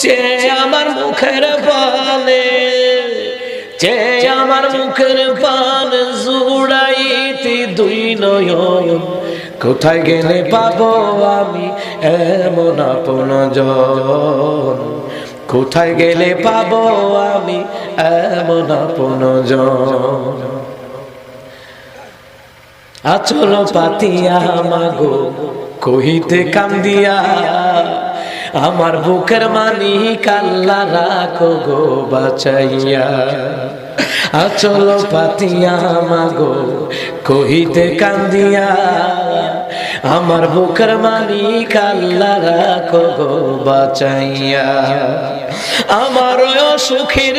চেয়ে আমার মুখের পানে, চেয়ে আমার মুখের পান জুড়াইতে দুই নয়ন, কোথায় গেলে পাবো আমি এমন আপনজন, কোথায় গেলে পাবো আমি এমন আপনজন। আচল পাতিয়া মাগো কহিতে কান্দিয়া, আমার বুকের মানি কাল্লা রাখো গো বাঁচাইয়া। আচল পাতিয়া মাগো কহিতে কান্দিয়া, আমার বুকের মানি কাল্লা রাখো গো বাঁচাইয়া। আমার সুখের